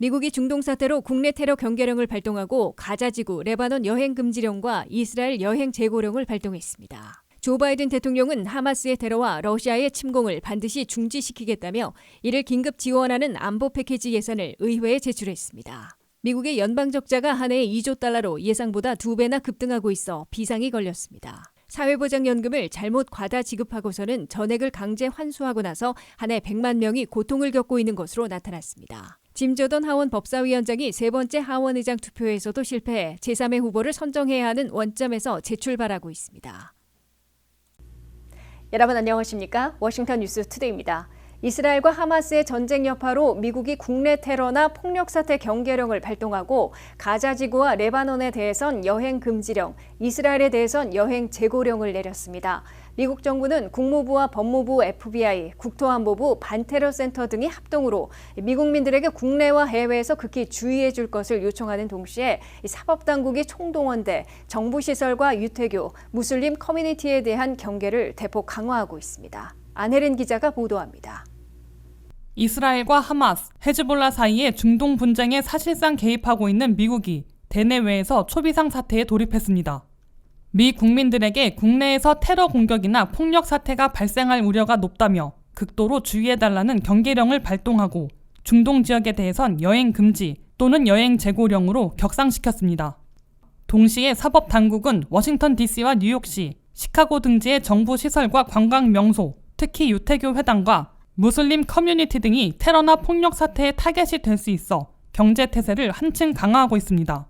미국이 중동 사태로 국내 테러 경계령을 발동하고 가자지구, 레바논 여행 금지령과 이스라엘 여행 재고령을 발동했습니다. 조 바이든 대통령은 하마스의 테러와 러시아의 침공을 반드시 중지시키겠다며 이를 긴급 지원하는 안보 패키지 예산을 의회에 제출했습니다. 미국의 연방 적자가 한 해에 2조 달러로 예상보다 2배나 급등하고 있어 비상이 걸렸습니다. 사회보장연금을 잘못 과다 지급하고서는 전액을 강제 환수하고 나서 한 해 100만 명이 고통을 겪고 있는 것으로 나타났습니다. 짐 조던 하원 법사위원장이 세 번째 하원의장 투표에서도 실패해 제3의 후보를 선정해야 하는 원점에서 재출발하고 있습니다. 여러분 안녕하십니까? 워싱턴 뉴스 투데이입니다. 이스라엘과 하마스의 전쟁 여파로 미국이 국내 테러나 폭력 사태 경계령을 발동하고 가자 지구와 레바논에 대해선 여행 금지령, 이스라엘에 대해선 여행 재고령을 내렸습니다. 미국 정부는 국무부와 법무부, FBI, 국토안보부, 반테러센터 등이 합동으로 미국민들에게 국내와 해외에서 극히 주의해 줄 것을 요청하는 동시에 사법당국이 총동원돼 정부시설과 유태교, 무슬림 커뮤니티에 대한 경계를 대폭 강화하고 있습니다. 안혜린 기자가 보도합니다. 이스라엘과 하마스, 헤즈볼라 사이의 중동 분쟁에 사실상 개입하고 있는 미국이 대내외에서 초비상 사태에 돌입했습니다. 미 국민들에게 국내에서 테러 공격이나 폭력 사태가 발생할 우려가 높다며 극도로 주의해달라는 경계령을 발동하고 중동 지역에 대해선 여행 금지 또는 여행 재고령으로 격상시켰습니다. 동시에 사법당국은 워싱턴 DC와 뉴욕시, 시카고 등지의 정부 시설과 관광 명소, 특히 유태교 회당과 무슬림 커뮤니티 등이 테러나 폭력 사태의 타겟이 될 수 있어 경제 태세를 한층 강화하고 있습니다.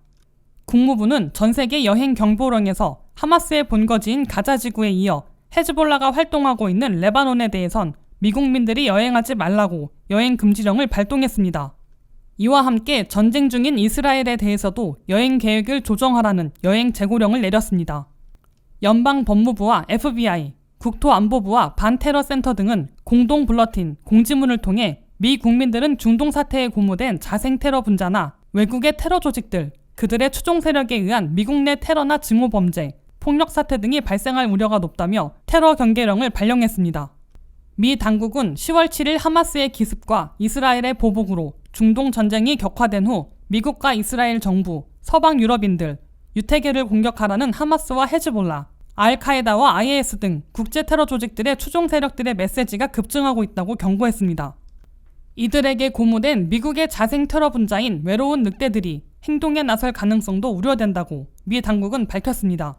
국무부는 전 세계 여행 경보령에서 하마스의 본거지인 가자지구에 이어 헤즈볼라가 활동하고 있는 레바논에 대해선 미국민들이 여행하지 말라고 여행 금지령을 발동했습니다. 이와 함께 전쟁 중인 이스라엘에 대해서도 여행 계획을 조정하라는 여행 재고령을 내렸습니다. 연방법무부와 FBI, 국토안보부와 반테러센터 등은 공동 블러틴, 공지문을 통해 미 국민들은 중동 사태에 고무된 자생 테러 분자나 외국의 테러 조직들, 그들의 추종 세력에 의한 미국 내 테러나 증오 범죄, 폭력 사태 등이 발생할 우려가 높다며 테러 경계령을 발령했습니다. 미 당국은 10월 7일 하마스의 기습과 이스라엘의 보복으로 중동 전쟁이 격화된 후 미국과 이스라엘 정부, 서방 유럽인들, 유태계를 공격하라는 하마스와 헤즈볼라, 알카에다와 IS 등 국제 테러 조직들의 추종 세력들의 메시지가 급증하고 있다고 경고했습니다. 이들에게 고무된 미국의 자생 테러 분자인 외로운 늑대들이 행동에 나설 가능성도 우려된다고 미 당국은 밝혔습니다.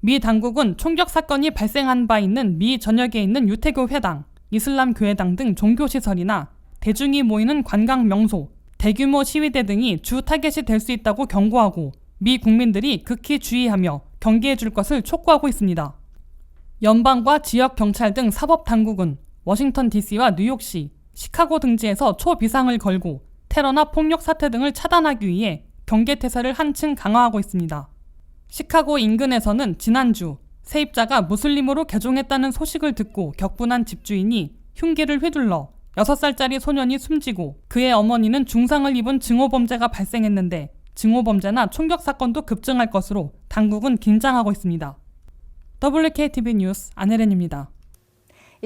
미 당국은 총격 사건이 발생한 바 있는 미 전역에 있는 유태교 회당, 이슬람 교회당 등 종교시설이나 대중이 모이는 관광 명소, 대규모 시위대 등이 주 타겟이 될 수 있다고 경고하고 미 국민들이 극히 주의하며 경계해 줄 것을 촉구하고 있습니다. 연방과 지역 경찰 등 사법 당국은 워싱턴 DC와 뉴욕시, 시카고 등지에서 초비상을 걸고 테러나 폭력 사태 등을 차단하기 위해 경계 태세를 한층 강화하고 있습니다. 시카고 인근에서는 지난주 세입자가 무슬림으로 개종했다는 소식을 듣고 격분한 집주인이 흉기를 휘둘러 6살짜리 소년이 숨지고 그의 어머니는 중상을 입은 증오범죄가 발생했는데 증오범죄나 총격 사건도 급증할 것으로 당국은 긴장하고 있습니다. WKTV 뉴스 안혜린입니다.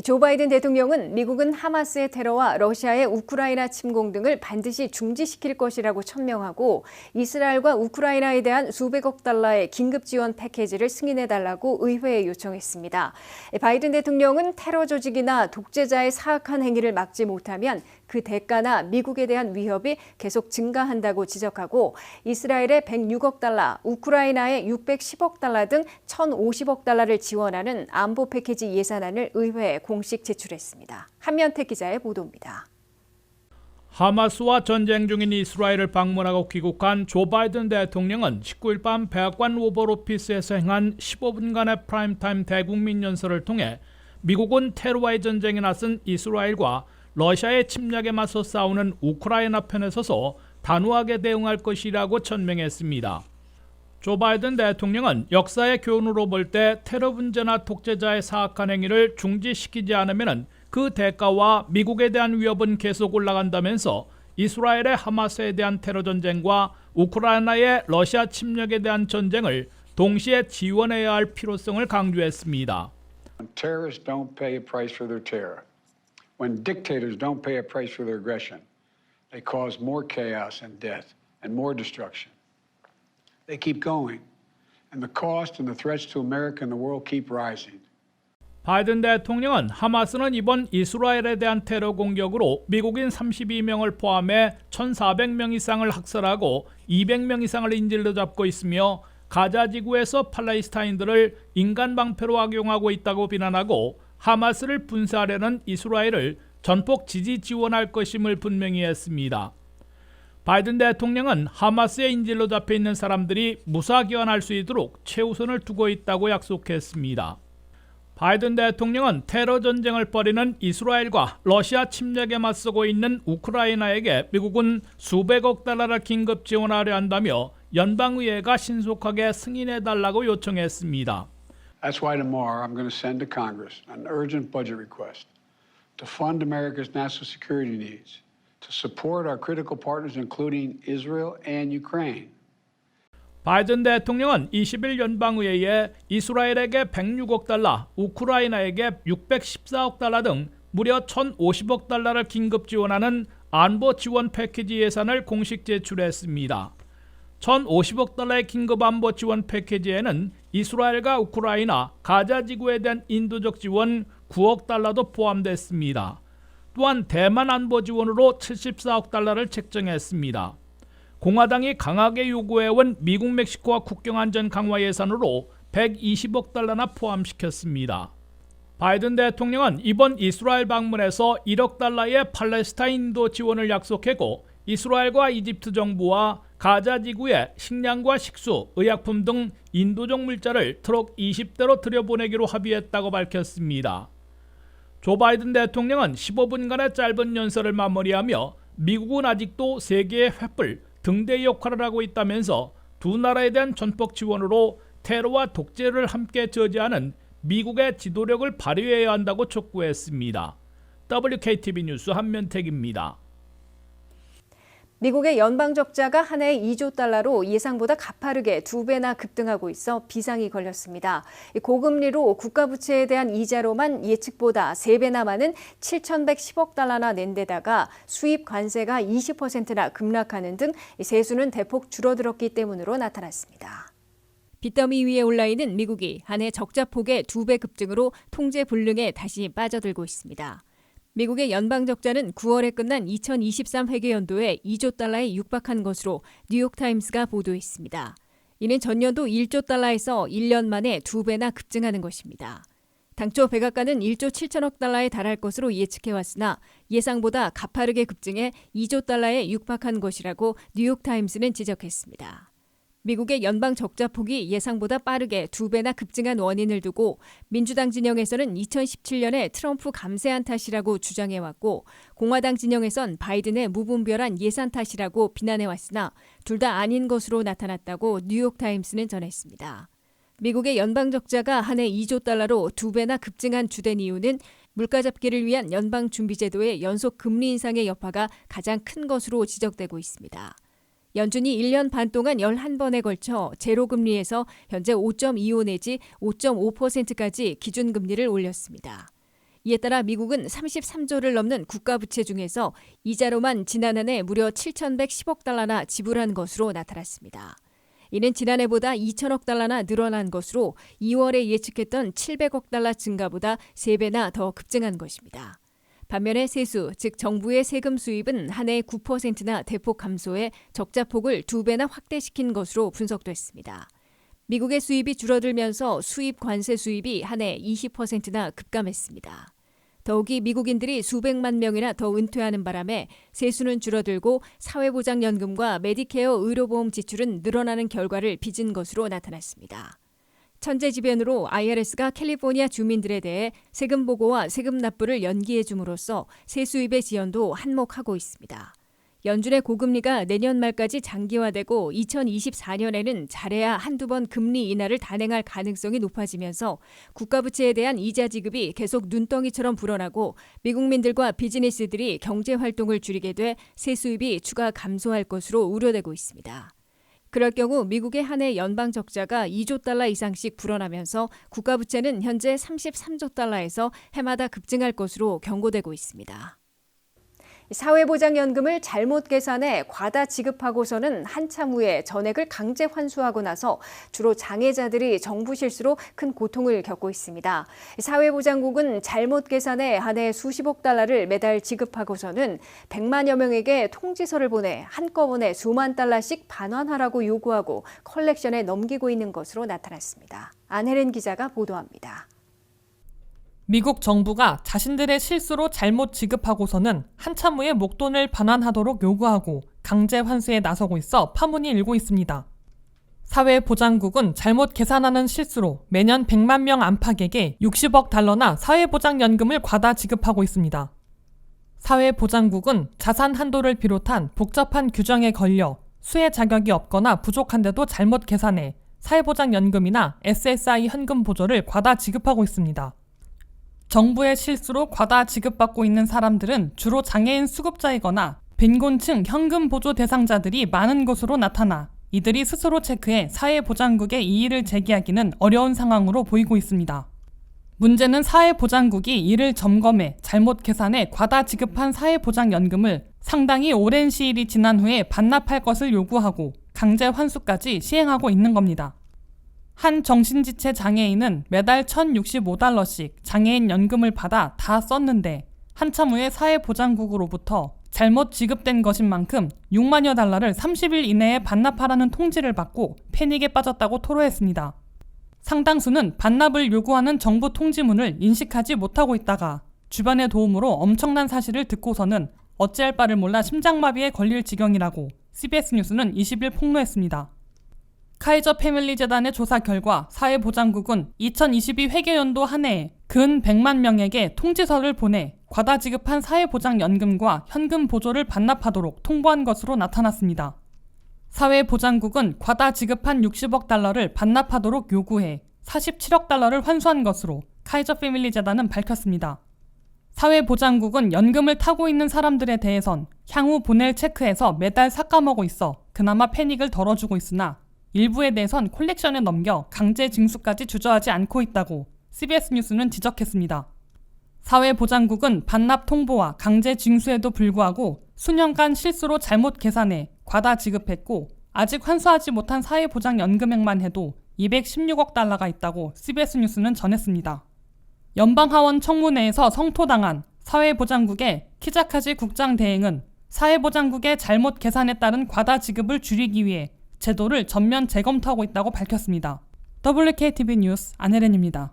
조 바이든 대통령은 미국은 하마스의 테러와 러시아의 우크라이나 침공 등을 반드시 중지시킬 것이라고 천명하고 이스라엘과 우크라이나에 대한 수백억 달러의 긴급 지원 패키지를 승인해달라고 의회에 요청했습니다. 바이든 대통령은 테러 조직이나 독재자의 사악한 행위를 막지 못하면 그 대가나 미국에 대한 위협이 계속 증가한다고 지적하고 이스라엘에 106억 달러, 우크라이나에 610억 달러 등 1,050억 달러를 지원하는 안보 패키지 예산안을 의회에 공식 제출했습니다. 한면택 기자의 보도입니다. 하마스와 전쟁 중인 이스라엘을 방문하고 귀국한 조 바이든 대통령은 19일 밤 백악관 오벌 오피스에서 행한 15분간의 프라임타임 대국민 연설을 통해 미국은 테러와의 전쟁에 나선 이스라엘과 러시아의 침략에 맞서 싸우는 우크라이나 편에 서서 단호하게 대응할 것이라고 천명했습니다. 조 바이든 대통령은 역사의 교훈으로 볼 때 테러 분재나 독재자의 사악한 행위를 중지시키지 않으면 그 대가와 미국에 대한 위협은 계속 올라간다면서 이스라엘의 하마스에 대한 테러 전쟁과 우크라이나의 러시아 침략에 대한 전쟁을 동시에 지원해야 할 필요성을 강조했습니다. Terrorists don't pay a price for their terror. When dictators don't pay a price for their aggression, They cause more chaos and death and more destruction. They keep going, and the cost and the threats to America and the world keep rising. 바이든 대통령은 하마스는 이번 이스라엘에 대한 테러 공격으로 미국인 32명을 포함해 1,400명 이상을 학살하고 200명 이상을 인질로 잡고 있으며 가자 지구에서 팔레스타인들을 인간 방패로 악용하고 있다고 비난하고 하마스를 분쇄하려는 이스라엘을 전폭 지지 지원할 것임을 분명히 했습니다. 바이든 대통령은 하마스의 인질로 잡혀 있는 사람들이 무사귀환할 수 있도록 최우선을 두고 있다고 약속했습니다. 바이든 대통령은 테러 전쟁을 벌이는 이스라엘과 러시아 침략에 맞서고 있는 우크라이나에게 미국은 수백억 달러를 긴급 지원하려 한다며 연방의회가 신속하게 승인해달라고 요청했습니다. That's why tomorrow I'm going to send to Congress an urgent budget request to fund America's national security needs, to support our critical partners including Israel and Ukraine. 바이든 대통령은 20일 연방의회에 이스라엘에게 106억 달러, 우크라이나에게 614억 달러 등 무려 1,050억 달러를 긴급 지원하는 안보 지원 패키지 예산을 공식 제출했습니다. 1,050억 달러의 긴급 안보 지원 패키지에는 이스라엘과 우크라이나, 가자 지구에 대한 인도적 지원 9억 달러도 포함됐습니다. 또한 대만 안보 지원으로 74억 달러를 책정했습니다. 공화당이 강하게 요구해온 미국 멕시코와 국경 안전 강화 예산으로 120억 달러나 포함시켰습니다. 바이든 대통령은 이번 이스라엘 방문에서 1억 달러의 팔레스타인 인도 지원을 약속했고 이스라엘과 이집트 정부와 가자 지구에 식량과 식수, 의약품 등 인도적 물자를 트럭 20대로 들여보내기로 합의했다고 밝혔습니다. 조 바이든 대통령은 15분간의 짧은 연설을 마무리하며 미국은 아직도 세계의 횃불, 등대 역할을 하고 있다면서 두 나라에 대한 전폭 지원으로 테러와 독재를 함께 저지하는 미국의 지도력을 발휘해야 한다고 촉구했습니다. WKTV 뉴스 한면택입니다. 미국의 연방 적자가 한 해에 2조 달러로 예상보다 가파르게 2배나 급등하고 있어 비상이 걸렸습니다. 고금리로 국가부채에 대한 이자로만 예측보다 3배나 많은 7,110억 달러나 낸 데다가 수입 관세가 20%나 급락하는 등 세수는 대폭 줄어들었기 때문으로 나타났습니다. 빚더미 위에 올라있는 미국이 한 해 적자 폭의 2배 급증으로 통제 불능에 다시 빠져들고 있습니다. 미국의 연방 적자는 9월에 끝난 2023 회계연도에 2조 달러에 육박한 것으로 뉴욕타임스가 보도했습니다. 이는 전년도 1조 달러에서 1년 만에 2배나 급증하는 것입니다. 당초 백악관은 1조 7천억 달러에 달할 것으로 예측해왔으나 예상보다 가파르게 급증해 2조 달러에 육박한 것이라고 뉴욕타임스는 지적했습니다. 미국의 연방 적자 폭이 예상보다 빠르게 2배나 급증한 원인을 두고 민주당 진영에서는 2017년에 트럼프 감세한 탓이라고 주장해왔고 공화당 진영에선 바이든의 무분별한 예산 탓이라고 비난해왔으나 둘 다 아닌 것으로 나타났다고 뉴욕타임스는 전했습니다. 미국의 연방 적자가 한 해 2조 달러로 2배나 급증한 주된 이유는 물가 잡기를 위한 연방준비제도의 연속 금리 인상의 여파가 가장 큰 것으로 지적되고 있습니다. 연준이 1년 반 동안 11번에 걸쳐 제로금리에서 현재 5.25 내지 5.5%까지 기준금리를 올렸습니다. 이에 따라 미국은 33조를 넘는 국가부채 중에서 이자로만 지난 한 해 무려 7,110억 달러나 지불한 것으로 나타났습니다. 이는 지난해보다 2천억 달러나 늘어난 것으로 2월에 예측했던 700억 달러 증가보다 3배나 더 급증한 것입니다. 반면에 세수, 즉 정부의 세금 수입은 한 해 9%나 대폭 감소해 적자폭을 2배나 확대시킨 것으로 분석됐습니다. 미국의 수입이 줄어들면서 수입 관세 수입이 한 해 20%나 급감했습니다. 더욱이 미국인들이 수백만 명이나 더 은퇴하는 바람에 세수는 줄어들고 사회보장연금과 메디케어 의료보험 지출은 늘어나는 결과를 빚은 것으로 나타났습니다. 천재지변으로 IRS가 캘리포니아 주민들에 대해 세금 보고와 세금 납부를 연기해 줌으로써 세수입의 지연도 한몫하고 있습니다. 연준의 고금리가 내년 말까지 장기화되고 2024년에는 잘해야 한두 번 금리 인하를 단행할 가능성이 높아지면서 국가부채에 대한 이자 지급이 계속 눈덩이처럼 불어나고 미국민들과 비즈니스들이 경제활동을 줄이게 돼 세수입이 추가 감소할 것으로 우려되고 있습니다. 그럴 경우 미국의 한 해 연방 적자가 2조 달러 이상씩 불어나면서 국가부채는 현재 33조 달러에서 해마다 급증할 것으로 경고되고 있습니다. 사회보장연금을 잘못 계산해 과다 지급하고서는 한참 후에 전액을 강제 환수하고 나서 주로 장애자들이 정부 실수로 큰 고통을 겪고 있습니다. 사회보장국은 잘못 계산해 한 해 수십억 달러를 매달 지급하고서는 100만여 명에게 통지서를 보내 한꺼번에 수만 달러씩 반환하라고 요구하고 컬렉션에 넘기고 있는 것으로 나타났습니다. 안혜린 기자가 보도합니다. 미국 정부가 자신들의 실수로 잘못 지급하고서는 한참 후에 목돈을 반환하도록 요구하고 강제 환수에 나서고 있어 파문이 일고 있습니다. 사회보장국은 잘못 계산하는 실수로 매년 100만 명 안팎에게 60억 달러나 사회보장연금을 과다 지급하고 있습니다. 사회보장국은 자산 한도를 비롯한 복잡한 규정에 걸려 수혜 자격이 없거나 부족한데도 잘못 계산해 사회보장연금이나 SSI 현금 보조를 과다 지급하고 있습니다. 정부의 실수로 과다 지급받고 있는 사람들은 주로 장애인 수급자이거나 빈곤층 현금 보조 대상자들이 많은 것으로 나타나 이들이 스스로 체크해 사회보장국에 이의를 제기하기는 어려운 상황으로 보이고 있습니다. 문제는 사회보장국이 이를 점검해 잘못 계산해 과다 지급한 사회보장연금을 상당히 오랜 시일이 지난 후에 반납할 것을 요구하고 강제 환수까지 시행하고 있는 겁니다. 한 정신지체 장애인은 매달 1,065달러씩 장애인 연금을 받아 다 썼는데 한참 후에 사회보장국으로부터 잘못 지급된 것인 만큼 6만여 달러를 30일 이내에 반납하라는 통지를 받고 패닉에 빠졌다고 토로했습니다. 상당수는 반납을 요구하는 정부 통지문을 인식하지 못하고 있다가 주변의 도움으로 엄청난 사실을 듣고서는 어찌할 바를 몰라 심장마비에 걸릴 지경이라고 CBS 뉴스는 20일 폭로했습니다. 카이저 패밀리 재단의 조사 결과 사회보장국은 2022 회계연도 한 해에 근 100만 명에게 통지서를 보내 과다 지급한 사회보장연금과 현금 보조를 반납하도록 통보한 것으로 나타났습니다. 사회보장국은 과다 지급한 60억 달러를 반납하도록 요구해 47억 달러를 환수한 것으로 카이저 패밀리 재단은 밝혔습니다. 사회보장국은 연금을 타고 있는 사람들에 대해선 향후 보낼 체크에서 매달 삭감하고 있어 그나마 패닉을 덜어주고 있으나 일부에 대해선 콜렉션에 넘겨 강제 징수까지 주저하지 않고 있다고 CBS 뉴스는 지적했습니다. 사회보장국은 반납 통보와 강제 징수에도 불구하고 수년간 실수로 잘못 계산해 과다 지급했고 아직 환수하지 못한 사회보장연금액만 해도 216억 달러가 있다고 CBS 뉴스는 전했습니다. 연방하원 청문회에서 성토당한 사회보장국의 키자카지 국장 대행은 사회보장국의 잘못 계산에 따른 과다 지급을 줄이기 위해 제도를 전면 재검토하고 있다고 밝혔습니다. WKTV 뉴스 안혜린입니다.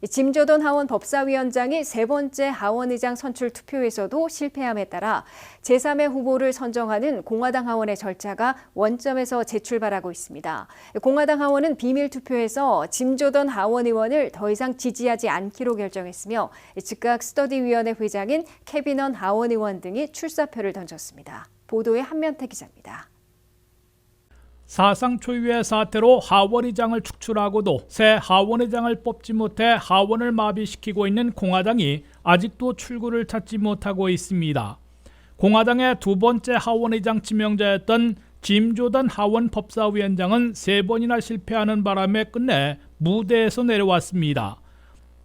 짐 조던 하원 법사위원장이 세 번째 하원의장 선출 투표에서도 실패함에 따라 제3의 후보를 선정하는 공화당 하원의 절차가 원점에서 재출발하고 있습니다. 공화당 하원은 비밀 투표에서 짐 조던 하원 의원을 더 이상 지지하지 않기로 결정했으며 즉각 스터디위원회 회장인 케빈 헌 하원 의원 등이 출사표를 던졌습니다. 보도에 한면태 기자입니다. 사상 초유의 사태로 하원의장을 축출하고도 새 하원의장을 뽑지 못해 하원을 마비시키고 있는 공화당이 아직도 출구를 찾지 못하고 있습니다. 공화당의 두 번째 하원의장 지명자였던 짐 조던 하원 법사위원장은 3번이나 실패하는 바람에 끝내 무대에서 내려왔습니다.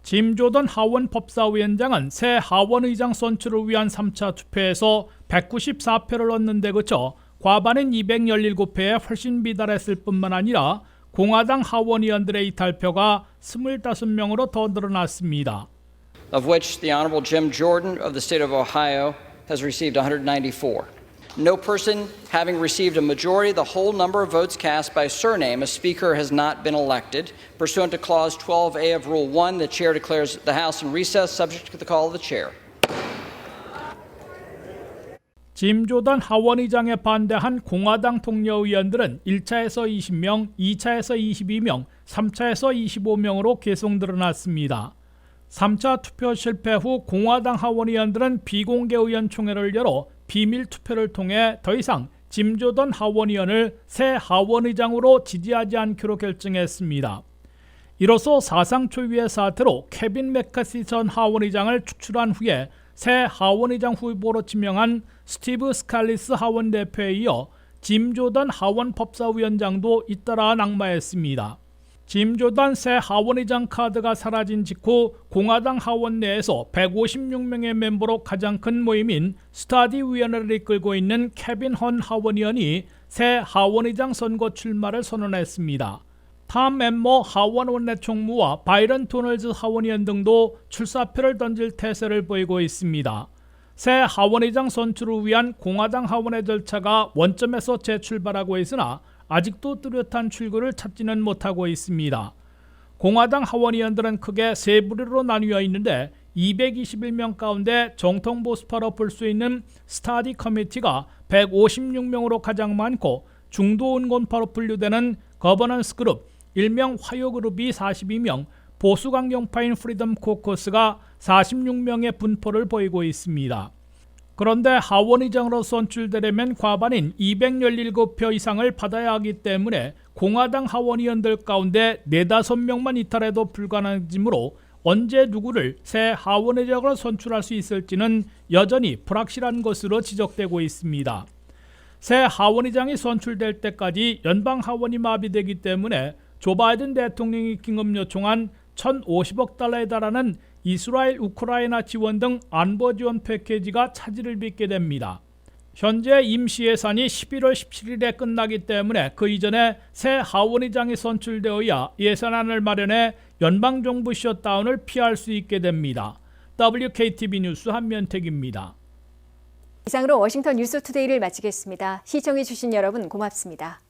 짐 조던 하원 법사위원장은 새 하원의장 선출을 위한 3차 투표에서 194표를 얻는 데 그쳐 과반인 217표에 훨씬 비달했을 뿐만 아니라 공화당 하원의원들의 이탈표가 25명으로 더 늘어났습니다. Of which the Honorable Jim Jordan of the state of Ohio has received 194. No person having received a majority of the whole number of votes cast by surname, a speaker has not been elected. Pursuant to Clause 12A of Rule 1, the chair declares the House in recess subject to the call of the chair. 짐 조던 하원의장에 반대한 공화당 동료 의원들은 1차에서 20명, 2차에서 22명, 3차에서 25명으로 계속 늘어났습니다. 3차 투표 실패 후 공화당 하원의원들은 비공개 의원총회를 열어 비밀 투표를 통해 더 이상 짐 조던 하원의원을 새 하원의장으로 지지하지 않기로 결정했습니다. 이로써 사상 초유의 사태로 케빈 맥카시 전 하원의장을 축출한 후에 새 하원의장 후보로 지명한 스티브 스칼리스 하원 대표에 이어 짐 조던 하원 법사위원장도 잇따라 낙마했습니다. 짐 조던 새 하원의장 카드가 사라진 직후 공화당 하원 내에서 156명의 멤버로 가장 큰 모임인 스터디 위원회를 이끌고 있는 케빈 헌 하원의원이 새 하원의장 선거 출마를 선언했습니다. 탐 멤버 하원 원내총무와 바이런 도널즈 하원의원 등도 출사표를 던질 태세를 보이고 있습니다. 새 하원의장 선출을 위한 공화당 하원의 절차가 원점에서 재출발하고 있으나 아직도 뚜렷한 출구를 찾지는 못하고 있습니다. 공화당 하원의원들은 크게 세 부류로 나뉘어 있는데 221명 가운데 정통 보수파로 볼 수 있는 스터디 커미티가 156명으로 가장 많고 중도 온건파로 분류되는 거버넌스 그룹, 일명 화요 그룹이 42명, 보수 강경파인 프리덤 코커스가 46명의 분포를 보이고 있습니다. 그런데 하원의장으로 선출되려면 과반인 217표 이상을 받아야 하기 때문에 공화당 하원의원들 가운데 4-5명만 이탈해도 불가능하므로 언제 누구를 새 하원의장으로 선출할 수 있을지는 여전히 불확실한 것으로 지적되고 있습니다. 새 하원의장이 선출될 때까지 연방 하원이 마비되기 때문에 조 바이든 대통령이 긴급 요청한 1,050억 달러에 달하는 이스라엘, 우크라이나 지원 등 안보 지원 패키지가 차질을 빚게 됩니다. 현재 임시 예산이 11월 17일에 끝나기 때문에 그 이전에 새 하원의장이 선출되어야 예산안을 마련해 연방정부 셧다운을 피할 수 있게 됩니다. WKTV 뉴스 한면택입니다. 이상으로 워싱턴 뉴스투데이를 마치겠습니다. 시청해주신 여러분 고맙습니다.